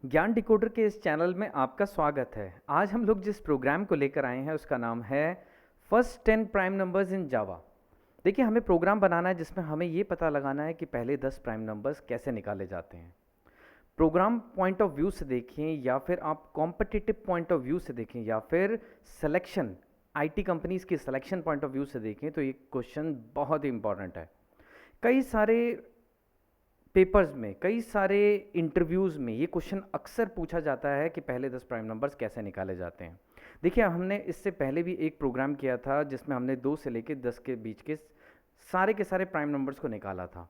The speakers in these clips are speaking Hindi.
ज्ञान डिकोडर के इस चैनल में आपका स्वागत है। आज हम लोग जिस प्रोग्राम को लेकर आए हैं उसका नाम है फर्स्ट 10 प्राइम नंबर्स इन जावा। देखिए, हमें प्रोग्राम बनाना है जिसमें हमें ये पता लगाना है कि पहले 10 प्राइम नंबर्स कैसे निकाले जाते हैं। प्रोग्राम पॉइंट ऑफ व्यू से देखें या फिर आप कॉम्पिटिटिव पॉइंट ऑफ व्यू से देखें या फिर सिलेक्शन आईटी कंपनीज की सिलेक्शन पॉइंट ऑफ व्यू से देखें तो ये क्वेश्चन बहुत ही इंपॉर्टेंट है। कई सारे पेपर्स में, कई सारे इंटरव्यूज़ में ये क्वेश्चन अक्सर पूछा जाता है कि पहले 10 प्राइम नंबर्स कैसे निकाले जाते हैं। देखिए, हमने इससे पहले भी एक प्रोग्राम किया था जिसमें हमने 2 से लेकर 10 के बीच के सारे प्राइम नंबर्स को निकाला था।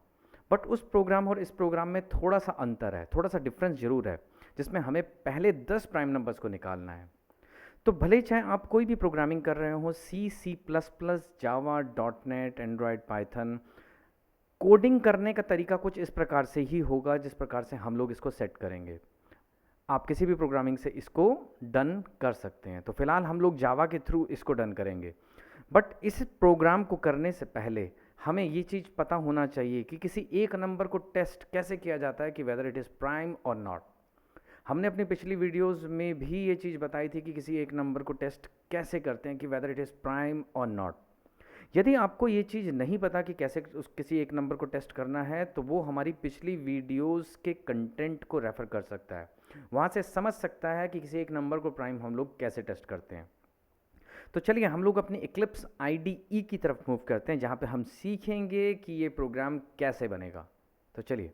बट उस प्रोग्राम और इस प्रोग्राम में थोड़ा सा अंतर है, थोड़ा सा डिफरेंस ज़रूर है, जिसमें हमें पहले 10 प्राइम नंबर्स को निकालना है। तो भले ही चाहे आप कोई भी प्रोग्रामिंग कर रहे हो, C++, जावा, .NET, एंड्रॉयड, पाइथन, कोडिंग करने का तरीका कुछ इस प्रकार से ही होगा जिस प्रकार से हम लोग इसको सेट करेंगे। आप किसी भी प्रोग्रामिंग से इसको डन कर सकते हैं। तो फिलहाल हम लोग जावा के थ्रू इसको डन करेंगे। बट इस प्रोग्राम को करने से पहले हमें ये चीज़ पता होना चाहिए कि किसी एक नंबर को टेस्ट कैसे किया जाता है कि वेदर इट इज़ प्राइम और नॉट। हमने अपनी पिछली वीडियोस में भी ये चीज़ बताई थी कि किसी एक नंबर को टेस्ट कैसे करते हैं कि वेदर इट इज़ प्राइम और नॉट। यदि आपको ये चीज़ नहीं पता कि कैसे उस किसी एक नंबर को टेस्ट करना है तो वो हमारी पिछली वीडियोस के कंटेंट को रेफ़र कर सकता है, वहाँ से समझ सकता है कि किसी एक नंबर को प्राइम हम लोग कैसे टेस्ट करते हैं। तो चलिए हम लोग अपनी इक्लिप्स IDE की तरफ मूव करते हैं, जहाँ पे हम सीखेंगे कि ये प्रोग्राम कैसे बनेगा। तो चलिए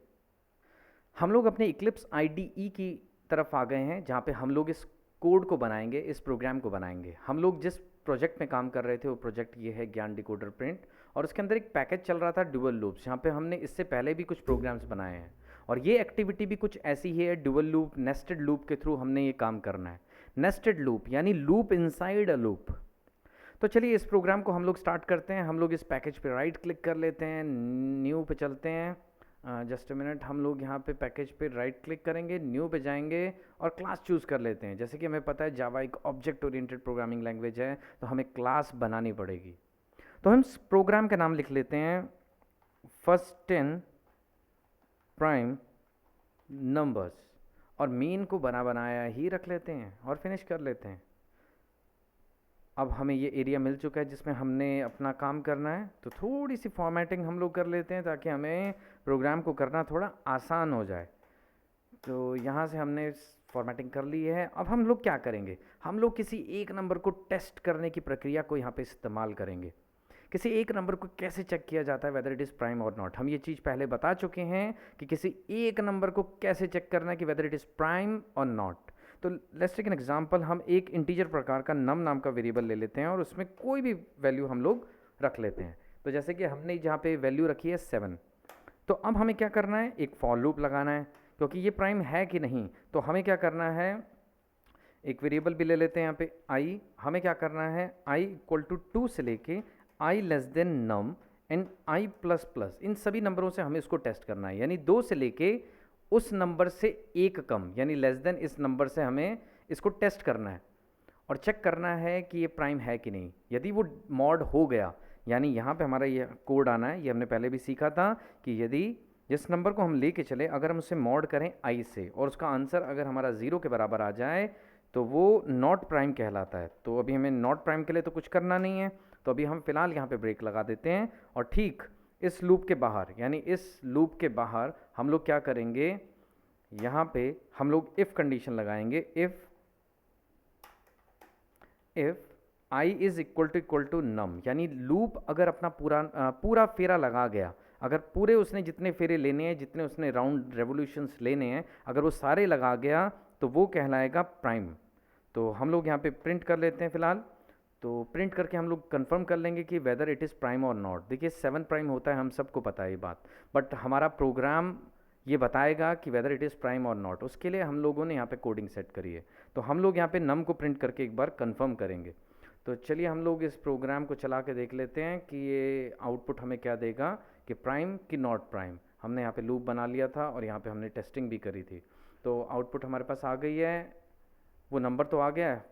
हम लोग अपने इक्लिप्स IDE की तरफ आ गए हैं, जहाँ पे हम लोग इस कोड को बनाएंगे, इस प्रोग्राम को बनाएंगे। हम लोग जिस प्रोजेक्ट में काम कर रहे थे वो प्रोजेक्ट ये है ज्ञान डिकोडर प्रिंट, और उसके अंदर एक पैकेज चल रहा था ड्यूअल लूप्स, जहाँ पे हमने इससे पहले भी कुछ प्रोग्राम्स बनाए हैं। और ये एक्टिविटी भी कुछ ऐसी ही है, ड्यूअल लूप, नेस्टेड लूप के थ्रू हमने ये काम करना है। नेस्टेड लूप यानी लूप इनसाइड अ लूप। तो चलिए इस प्रोग्राम को हम लोग स्टार्ट करते हैं। हम लोग इस पैकेज पे राइट क्लिक कर लेते हैं, न्यू पे चलते हैं। जस्ट अ मिनट, हम लोग यहाँ पे पैकेज पे राइट क्लिक करेंगे, न्यू पे जाएंगे और क्लास चूज़ कर लेते हैं। जैसे कि हमें पता है जावा एक ऑब्जेक्ट ओरिएंटेड प्रोग्रामिंग लैंग्वेज है, तो हमें क्लास बनानी पड़ेगी। तो हम इस प्रोग्राम का नाम लिख लेते हैं फर्स्ट 10 प्राइम नंबर्स, और मेन को बना बनाया ही रख लेते हैं और फिनिश कर लेते हैं। अब हमें ये एरिया मिल चुका है जिसमें हमने अपना काम करना है, तो थोड़ी सी फॉर्मेटिंग हम लोग कर लेते हैं ताकि हमें प्रोग्राम को करना थोड़ा आसान हो जाए। तो यहाँ से हमने फॉर्मेटिंग कर ली है। अब हम लोग क्या करेंगे, हम लोग किसी एक नंबर को टेस्ट करने की प्रक्रिया को यहाँ पे इस्तेमाल करेंगे। किसी एक नंबर को कैसे चेक किया जाता है वेदर इट इज़ प्राइम और नॉट, हम ये चीज़ पहले बता चुके हैं कि किसी एक नंबर को कैसे चेक करना है कि वेदर इट इज़ प्राइम और नॉट। तो लेट्स टेक एन एग्जांपल, हम एक इंटीजर प्रकार का नम नाम का वेरिएबल ले लेते हैं और उसमें कोई भी वैल्यू हम लोग रख लेते हैं। तो जैसे कि हमने जहाँ पे वैल्यू रखी है 7, तो अब हमें क्या करना है, एक फॉर लूप लगाना है, क्योंकि ये प्राइम है कि नहीं। तो हमें क्या करना है, एक वेरिएबल भी ले लेते हैं यहाँ पे आई। हमें क्या करना है, i इक्वल टू 2 से लेके i less than num and i plus plus, इन सभी नंबरों से हमें इसको टेस्ट करना है। यानी 2 से लेके उस नंबर से एक कम यानी लेस देन इस नंबर से हमें इसको टेस्ट करना है और चेक करना है कि ये प्राइम है कि नहीं। यदि वो मॉड हो गया, यानी यहाँ पे हमारा ये कोड आना है, ये हमने पहले भी सीखा था कि यदि जिस नंबर को हम लेके चले अगर हम उसे मॉड करें i से और उसका आंसर अगर हमारा 0 के बराबर आ जाए तो वो नॉट प्राइम कहलाता है। तो अभी हमें नॉट प्राइम के लिए तो कुछ करना नहीं है, तो अभी हम फिलहाल यहाँ पे ब्रेक लगा देते हैं और ठीक इस लूप के बाहर, यानी इस लूप के बाहर हम लोग क्या करेंगे, यहाँ पे हम लोग इफ़ कंडीशन लगाएंगे। If i is equal to num, यानी लूप अगर अपना पूरा फेरा लगा गया, अगर पूरे उसने जितने फेरे लेने हैं, जितने उसने राउंड रेवोल्यूशंस लेने हैं, अगर वो सारे लगा गया तो वो कहलाएगा प्राइम। तो हम लोग यहाँ पे प्रिंट कर लेते हैं फ़िलहाल। तो प्रिंट करके हम लोग कंफर्म कर लेंगे कि वेदर इट इज़ प्राइम और नॉट। देखिए 7 प्राइम होता है, हम सबको पता है ये बात, बट हमारा प्रोग्राम ये बताएगा कि वेदर इट इज़ प्राइम और नॉट। उसके लिए हम लोगों ने यहाँ पे कोडिंग सेट करी है। तो हम लोग यहाँ पे नम को प्रिंट करके एक बार कंफर्म करेंगे। तो चलिए हम लोग इस प्रोग्राम को चला के देख लेते हैं कि ये आउटपुट हमें क्या देगा, कि प्राइम कि नॉट प्राइम। हमने यहाँ पे लूप बना लिया था और यहाँ पे हमने टेस्टिंग भी करी थी। तो आउटपुट हमारे पास आ गई है, वो नंबर तो आ गया है।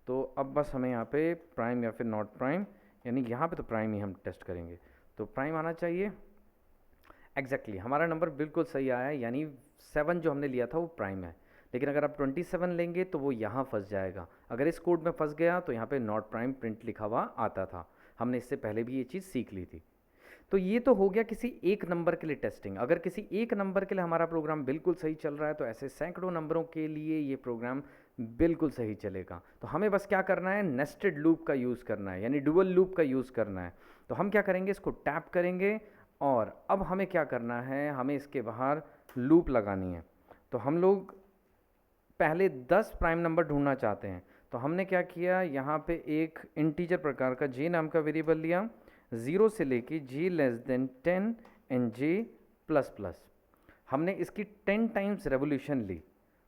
तो अब बस हमें यहाँ पे प्राइम या फिर नॉट प्राइम, यानी यहाँ पे तो प्राइम ही हम टेस्ट करेंगे। तो प्राइम आना चाहिए एग्जैक्टली हमारा नंबर बिल्कुल सही आया है, यानी 7 जो हमने लिया था वो प्राइम है। लेकिन अगर आप 27 लेंगे तो वो यहाँ फंस जाएगा। अगर इस कोड में फंस गया तो यहाँ पे नॉट प्राइम प्रिंट लिखा हुआ आता था। हमने इससे पहले भी ये चीज़ सीख ली थी। तो ये तो हो गया किसी एक नंबर के लिए टेस्टिंग। अगर किसी एक नंबर के लिए हमारा प्रोग्राम बिल्कुल सही चल रहा है तो ऐसे सैकड़ों नंबरों के लिए ये प्रोग्राम बिल्कुल सही चलेगा। तो हमें बस क्या करना है, नेस्टेड लूप का यूज़ करना है, यानी डुअल लूप का यूज़ करना है। तो हम क्या करेंगे, इसको टैप करेंगे और अब हमें क्या करना है, हमें इसके बाहर लूप लगानी है। तो हम लोग पहले 10 प्राइम नंबर ढूंढना चाहते हैं। तो हमने क्या किया, यहाँ पे एक इंटीजर प्रकार का जे नाम का वेरिएबल लिया, 0 से लेके J less than 10 and J plus plus. हमने इसकी 10 टाइम्स रेवोल्यूशन ली।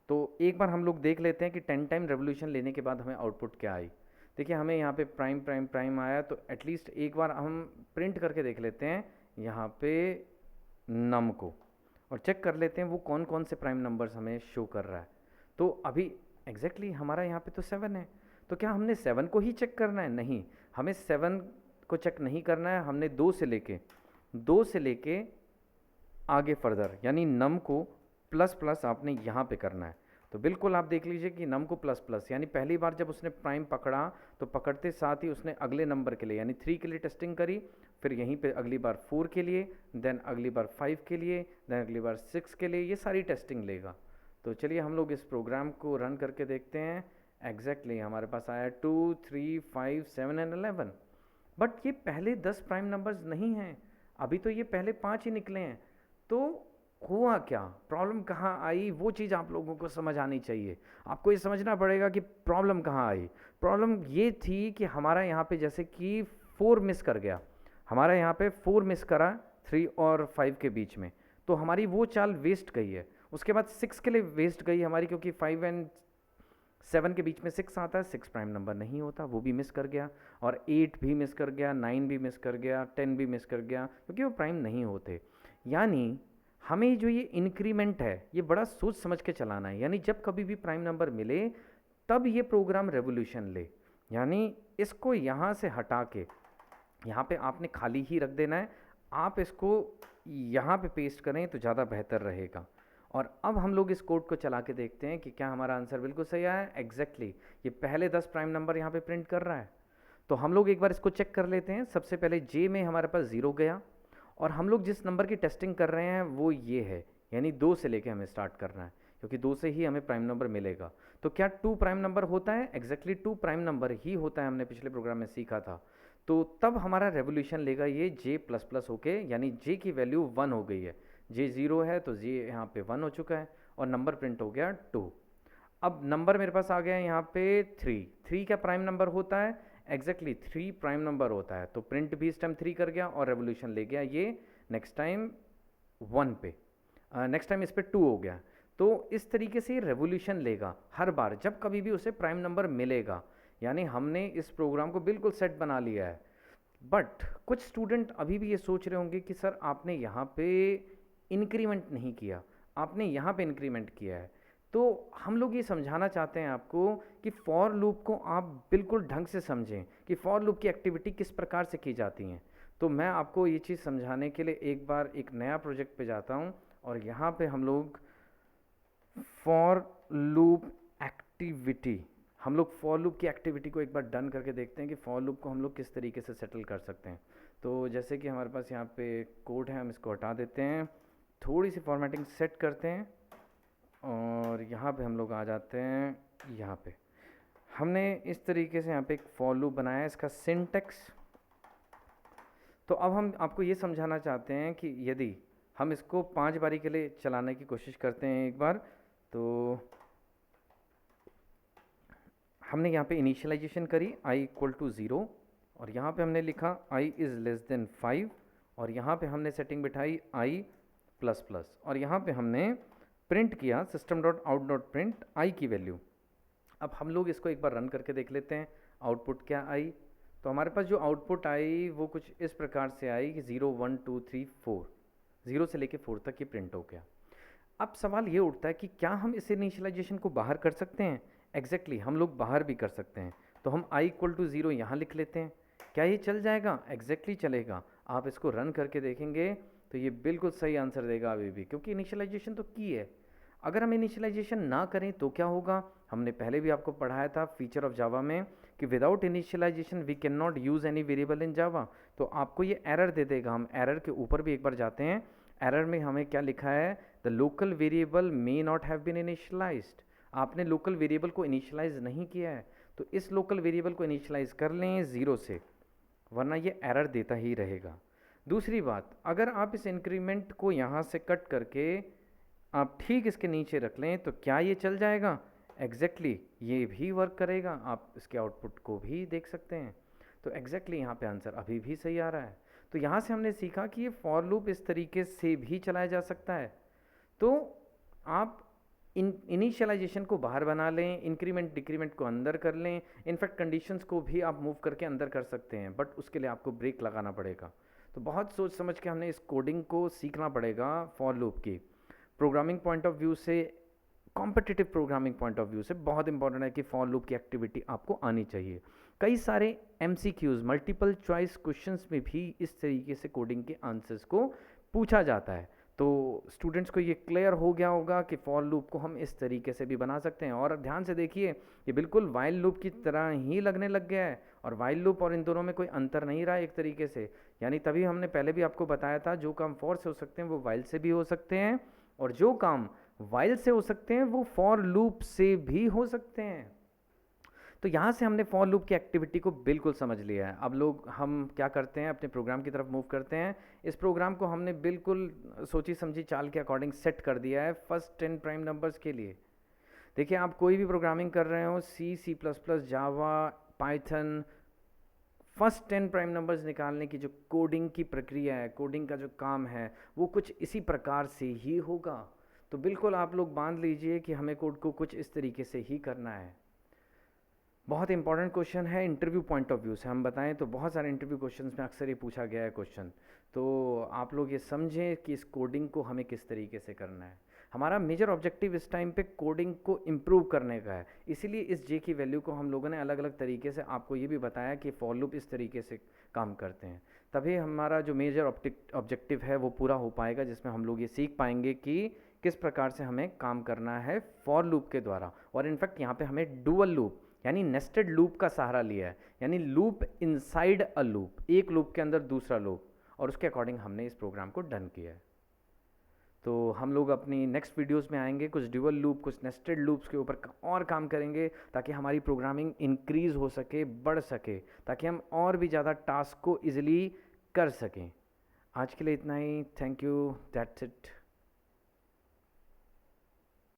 तो एक बार हम लोग देख लेते हैं कि 10 टाइम रेवोल्यूशन लेने के बाद हमें आउटपुट क्या आई। देखिए हमें यहाँ पे प्राइम प्राइम प्राइम आया, तो एटलीस्ट एक बार हम प्रिंट करके देख लेते हैं यहाँ पे नम को, और चेक कर लेते हैं वो कौन कौन से प्राइम नंबर्स हमें शो कर रहा है। तो अभी एग्जैक्टली हमारा यहाँ पे तो 7 है। तो क्या हमने 7 को ही चेक करना है? नहीं, हमें 7 को चेक नहीं करना है। हमने 2 से लेके आगे फर्दर, यानी नम को प्लस प्लस आपने यहाँ पे करना है। तो बिल्कुल आप देख लीजिए कि नम को प्लस प्लस, यानी पहली बार जब उसने प्राइम पकड़ा तो पकड़ते साथ ही उसने अगले नंबर के लिए यानी 3 के लिए टेस्टिंग करी, फिर यहीं पे अगली बार 4 के लिए, देन अगली बार 5 के लिए, देन अगली बार 6 के लिए, ये सारी टेस्टिंग लेगा। तो चलिए हम लोग इस प्रोग्राम को रन करके देखते हैं। एग्जैक्टली हमारे पास आया 2 3 5 7 एंड 11। बट ये पहले 10 प्राइम नंबर्स नहीं हैं, अभी तो ये पहले 5 ही निकले हैं। तो हुआ क्या, प्रॉब्लम कहाँ आई, वो चीज़ आप लोगों को समझ आनी चाहिए। आपको ये समझना पड़ेगा कि प्रॉब्लम कहाँ आई। प्रॉब्लम ये थी कि हमारा यहाँ पे जैसे कि 4 मिस कर गया, हमारा यहाँ पे 4 मिस करा 3 और 5 के बीच में, तो हमारी वो चाल वेस्ट गई है। उसके बाद 6 के लिए वेस्ट गई हमारी, क्योंकि 5 एंड 7 के बीच में 6 आता है, 6 प्राइम नंबर नहीं होता, वो भी मिस कर गया। और 8 भी मिस कर गया, 9 भी मिस कर गया, 10 भी मिस कर गया, क्योंकि वो प्राइम नहीं होते। यानी हमें जो ये इंक्रीमेंट है ये बड़ा सोच समझ के चलाना है। यानी जब कभी भी प्राइम नंबर मिले तब ये प्रोग्राम रेवोल्यूशन ले, यानी इसको यहाँ से हटा के यहाँ पे आपने खाली ही रख देना है। आप इसको यहाँ पे पेस्ट करें तो ज़्यादा बेहतर रहेगा। और अब हम लोग इस कोड को चला के देखते हैं कि क्या हमारा आंसर बिल्कुल सही आया है। एग्जैक्टली ये पहले 10 प्राइम नंबर यहाँ पे प्रिंट कर रहा है। तो हम लोग एक बार इसको चेक कर लेते हैं। सबसे पहले जे में हमारे पास 0 गया, और हम लोग जिस नंबर की टेस्टिंग कर रहे हैं वो ये है, यानी 2 से लेके हमें स्टार्ट करना है, क्योंकि 2 से ही हमें प्राइम नंबर मिलेगा। तो क्या 2 प्राइम नंबर होता है? एग्जैक्टली 2 प्राइम नंबर ही होता है, हमने पिछले प्रोग्राम में सीखा था। तो तब हमारा रेवोल्यूशन लेगा ये जे प्लस प्लस होके, यानी जे की वैल्यू 1 हो गई है। जे 0 है तो जे यहाँ पे 1 हो चुका है, और नंबर प्रिंट हो गया 2। अब नंबर मेरे पास आ गया है यहाँ पे 3। 3 क्या प्राइम नंबर होता है? एग्जैक्टली 3 प्राइम नंबर होता है। तो प्रिंट भी इस टाइम 3 कर गया और रेवोल्यूशन ले गया ये नेक्स्ट टाइम 1 पे, नेक्स्ट टाइम इस पे 2 हो गया। तो इस तरीके से रेवोल्यूशन लेगा हर बार जब कभी भी उसे प्राइम नंबर मिलेगा। यानी हमने इस प्रोग्राम को बिल्कुल सेट बना लिया है। बट कुछ स्टूडेंट अभी भी ये सोच रहे होंगे कि सर आपने यहाँ पे इंक्रीमेंट नहीं किया, आपने यहाँ पे इंक्रीमेंट किया है। तो हम लोग ये समझाना चाहते हैं आपको कि फॉर लूप को आप बिल्कुल ढंग से समझें कि फॉर लूप की एक्टिविटी किस प्रकार से की जाती हैं। तो मैं आपको ये चीज़ समझाने के लिए एक बार एक नया प्रोजेक्ट पे जाता हूँ, और यहाँ पे हम लोग फॉर लूप एक्टिविटी, हम लोग फॉर लूप की एक्टिविटी को एक बार डन करके देखते हैं कि फॉर लूप को हम लोग किस तरीके से सेटल कर सकते हैं। तो जैसे कि हमारे पास यहाँ पे कोड है, हम इसको हटा देते हैं, थोड़ी सी फॉर्मेटिंग सेट करते हैं, और यहाँ पे हम लोग आ जाते हैं। यहाँ पे हमने इस तरीके से यहाँ पे एक फॉर लूप बनाया है, इसका सिंटेक्स। तो अब हम आपको ये समझाना चाहते हैं कि यदि हम इसको 5 बारी के लिए चलाने की कोशिश करते हैं एक बार, तो हमने यहाँ पे इनिशियलाइजेशन करी i इक्वल टू 0, और यहाँ पे हमने लिखा i इज़ लेस देन 5, और यहाँ पे हमने सेटिंग बिठाई i प्लस प्लस, और यहाँ पे हमने प्रिंट किया system dot out dot print I की वैल्यू। अब हम लोग इसको एक बार रन करके देख लेते हैं आउटपुट क्या आई। तो हमारे पास जो आउटपुट आई वो कुछ इस प्रकार से आई कि 0 1 2 3 4, 0 से लेके 4 तक ये प्रिंट हो गया। अब सवाल ये उठता है कि क्या हम इस इनिशियलाइजेशन को बाहर कर सकते हैं? एग्जैक्टली हम लोग बाहर भी कर सकते हैं। तो हम i इक्वल टू 0 यहाँ लिख लेते हैं। क्या ये चल जाएगा? एग्जैक्टली चलेगा। आप इसको रन करके देखेंगे तो ये बिल्कुल सही आंसर देगा अभी भी, क्योंकि इनिशियलाइजेशन तो की है। अगर हम इनिशियलाइजेशन ना करें तो क्या होगा, हमने पहले भी आपको पढ़ाया था फीचर ऑफ जावा में कि without initialisation we can not use any variable in Java. तो आपको ये एरर दे देगा। हम एरर के ऊपर भी एक बार जाते हैं। एरर में हमें क्या लिखा है, the local variable may not have been initialised. आपने लोकल वेरिएबल को इनिशियलाइज नहीं किया है, तो इस लोकल वेरिएबल को इनिशियलाइज कर लें ज़ीरो से, वरना ये एरर देता ही रहेगा। दूसरी बात, अगर आप इस इंक्रीमेंट को यहाँ से कट करके आप ठीक इसके नीचे रख लें तो क्या ये चल जाएगा, एग्जैक्टली ये भी वर्क करेगा। आप इसके आउटपुट को भी देख सकते हैं। तो एग्जैक्टली यहाँ पे आंसर अभी भी सही आ रहा है। तो यहाँ से हमने सीखा कि ये फॉर लूप इस तरीके से भी चलाया जा सकता है। तो आप इनिशियलाइजेशन को बाहर बना लें, इंक्रीमेंट डिक्रीमेंट को अंदर कर लें, इनफैक्ट कंडीशंस को भी आप मूव करके अंदर कर सकते हैं, बट उसके लिए आपको ब्रेक लगाना पड़ेगा। तो बहुत सोच समझ के हमने इस कोडिंग को सीखना पड़ेगा फॉर लूप की। प्रोग्रामिंग पॉइंट ऑफ व्यू से, competitive programming point of view से बहुत इंपॉर्टेंट है कि फॉर लूप की एक्टिविटी आपको आनी चाहिए। कई सारे MCQs मल्टीपल चॉइस क्वेश्चंस में भी इस तरीके से कोडिंग के आंसर्स को पूछा जाता है। तो स्टूडेंट्स को ये क्लियर हो गया होगा कि फॉर लूप को हम इस तरीके से भी बना सकते हैं। और ध्यान से देखिए, ये बिल्कुल वाइल लूप की तरह ही लगने लग गया है, और वाइल लूप और इन दोनों में कोई अंतर नहीं रहा एक तरीके से। यानी तभी हमने पहले भी आपको बताया था, जो काम फॉर से हो सकते हैं वो वाइल से भी हो सकते हैं, और जो काम वाइल से हो सकते हैं वो फॉर लूप से भी हो सकते हैं। तो यहाँ से हमने फॉर लूप की एक्टिविटी को बिल्कुल समझ लिया है। अब लोग हम क्या करते हैं, अपने प्रोग्राम की तरफ मूव करते हैं। इस प्रोग्राम को हमने बिल्कुल सोची समझी चाल के अकॉर्डिंग सेट कर दिया है फर्स्ट 10 प्राइम नंबर्स के लिए। देखिए, आप कोई भी प्रोग्रामिंग कर रहे हो, C++, जावा, पाइथन, फर्स्ट 10 प्राइम नंबर्स निकालने की जो कोडिंग की प्रक्रिया है, कोडिंग का जो काम है, वो कुछ इसी प्रकार से ही होगा। तो बिल्कुल आप लोग बांध लीजिए कि हमें कोड को कुछ इस तरीके से ही करना है। बहुत इंपॉर्टेंट क्वेश्चन है इंटरव्यू पॉइंट ऑफ व्यू से। हम बताएं तो बहुत सारे इंटरव्यू क्वेश्चंस में अक्सर ये पूछा गया है क्वेश्चन। तो आप लोग ये समझें कि इस कोडिंग को हमें किस तरीके से करना है। हमारा मेजर ऑब्जेक्टिव इस टाइम पे कोडिंग को इम्प्रूव करने का है, इसीलिए इस जे की वैल्यू को हम लोगों ने अलग अलग तरीके से आपको ये भी बताया कि फॉर लूप इस तरीके से काम करते हैं। तभी हमारा जो मेजर ऑब्जेक्टिव है वो पूरा हो पाएगा, जिसमें हम लोग ये सीख पाएंगे कि किस प्रकार से हमें काम करना है फॉर लूप के द्वारा। और इनफैक्ट यहाँ पे हमें डुअल लूप यानी नेस्टेड लूप का सहारा लिया है, यानी लूप इनसाइड अ लूप, एक लूप के अंदर दूसरा लूप, और उसके अकॉर्डिंग हमने इस प्रोग्राम को डन किया है। तो हम लोग अपनी नेक्स्ट वीडियोस में आएंगे, कुछ ड्यूअल लूप, कुछ नेस्टेड लूप्स के ऊपर और काम करेंगे, ताकि हमारी प्रोग्रामिंग इंक्रीज हो सके, बढ़ सके, ताकि हम और भी ज़्यादा टास्क को ईजिली कर सकें। आज के लिए इतना ही। Thank you, that's it.